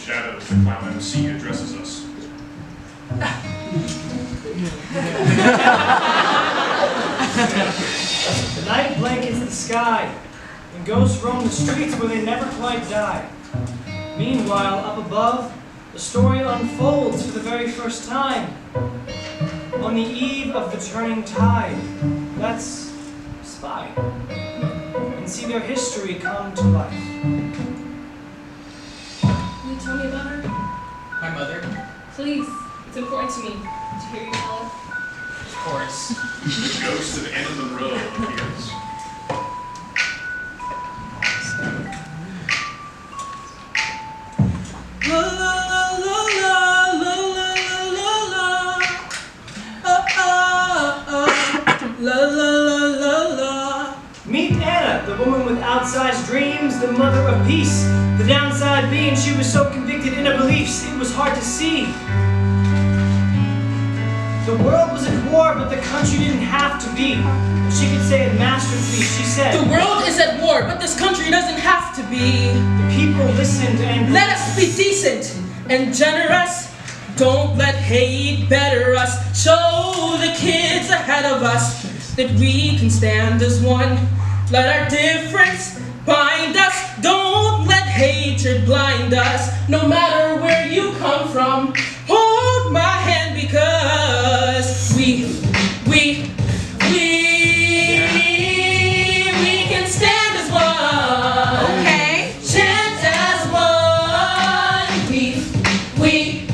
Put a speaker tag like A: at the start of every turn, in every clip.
A: shadows, the clown MC addresses us.
B: The night blankets the sky, and ghosts roam the streets where they never quite die. Meanwhile, up above, the story unfolds for the very first time. On the eve of the turning tide, let's spy and see their history come to life.
C: Can you tell me about her?
D: My mother?
C: Please, it's important to me to hear you tell it.
D: Of course.
A: The ghost of Anna Monroe appears.
D: La la la la la la la la. La la la la la.
B: Meet Anna, the woman with outsized dreams, the mother of peace. The downside being she was so convicted in her beliefs, it was hard to see. The world was at war, but the country didn't have to be. And she could say it masterpiece. She said,
D: The world is at war, but this country doesn't have to be.
B: the people listened and
D: Let us be decent and generous. Don't let hate better us. Show the kids ahead of us that we can stand as one. Let our difference bind us. Don't let hatred blind us. No matter where you come from, hold my hand because we can stand as one.
E: Okay.
D: Chant as one. We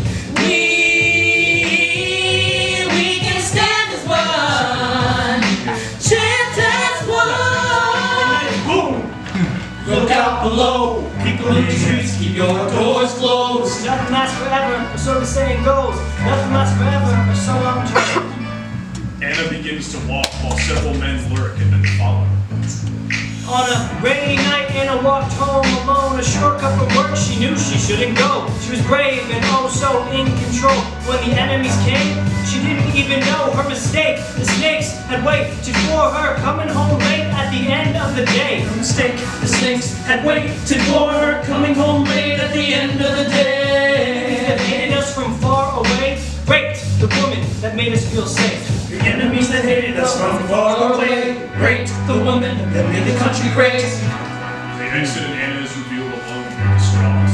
D: can stand as one. Chant as one.
B: boom!
F: Look out below, people in the streets, keep your doors closed.
B: Nothing lasts forever, or so the saying goes. Nothing lasts forever, or so I'm told.
A: Anna begins to walk while several men lurk and then follow.
B: On a rainy night, Anna walked home alone. A short cup of work, she knew she shouldn't go. She was brave and oh so in control. When the enemies came, she didn't even know her mistake. The snakes had waited for her, coming home late at the end of the day.
F: Her mistake, the snakes had waited for her, coming home late at the end of the day.
B: That hated us from far away, raped the woman that made us feel safe.
F: The enemies that hated us from far away, raped the woman that made the country great.
A: They exit and Anna is revealed alone near the straws.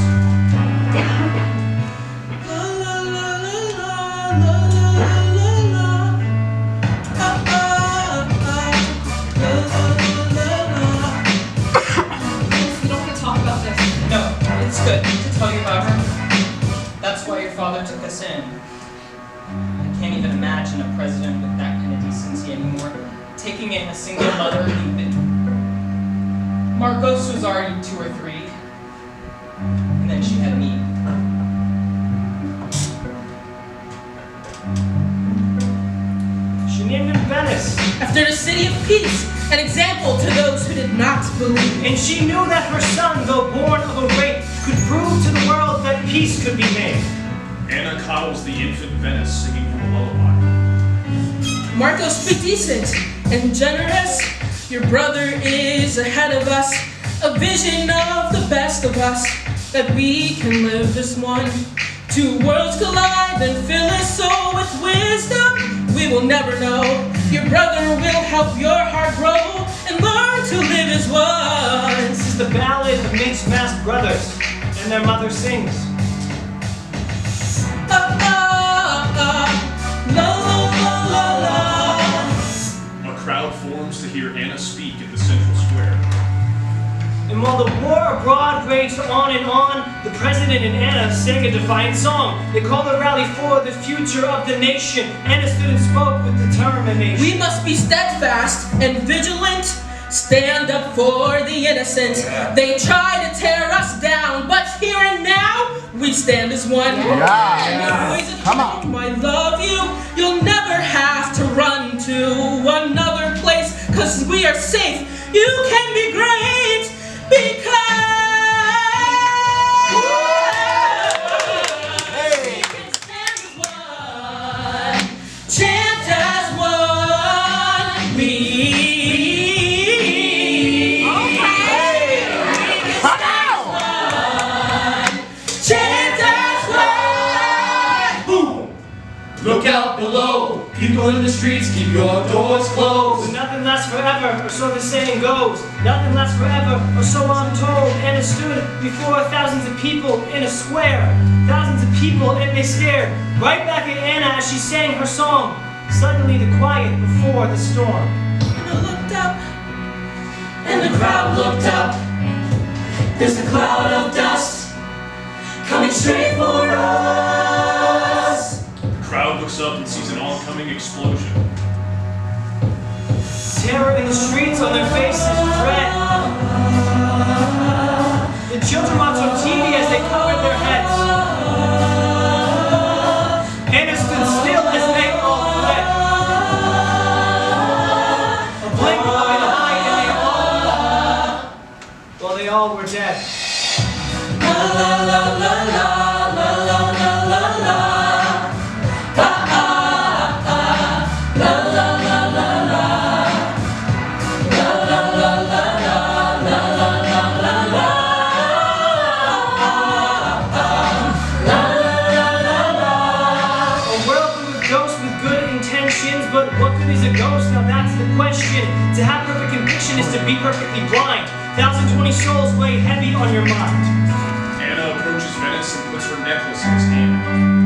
C: We don't want to talk about this.
D: No, it's good to tell you about her. That's why your father took us in. I can't even imagine a president with that kind of decency anymore. Taking in a single mother even. Marcos was already 2 or 3. And then she had me.
B: She named it Venice,
D: After the city of peace, an example to those who did not believe.
B: and she knew that her son, though born of a rape, could prove to the world that peace could be made.
A: Anna coddles the infant Venice singing from a lullaby.
D: Marcos, be decent and generous. Your brother is ahead of us. A vision of the best of us, that we can live as one. 2 worlds collide and fill us soul with wisdom. We will never know. Your brother will help your heart grow and learn to live as one.
B: This is the ballad of mixed masked brothers, and their mother sings.
D: La la la la la.
A: A crowd forms to hear Anna speak at the central square.
B: And while the war abroad raged on and on, the president and Anna sang a defiant song. They called a rally for the future of the nation. Anna stood and spoke with determination.
D: We must be steadfast and vigilant, stand up for the innocent. They try to tear us down, but here and now, we stand as one.
E: Come on.
D: I love you. You'll never have to run to another place, 'cause we are safe. You can be great because we can stand as one, chant as one. We can stand as one, chant
F: Look out below. People in the streets, keep your doors closed.
B: Nothing lasts forever, or so the saying goes. Nothing lasts forever, or so I'm told. Anna stood before thousands of people in a square. Thousands of people, and they stared right back at Anna as she sang her song. Suddenly the quiet before the storm.
D: Anna looked up,
F: And the crowd looked up. There's a cloud of dust coming straight for us.
A: The crowd looks up and sees an oncoming explosion.
B: Terror in the streets, on their faces, dread. The children watched on TV as they covered their heads. Anna stood still as they all fled. A blink of an eye and they all were dead. But what good is a ghost? Now that's the question. To have perfect conviction is to be perfectly blind. 1,020 souls weigh heavy on your mind.
A: Anna approaches Venice and puts her necklace in his hand.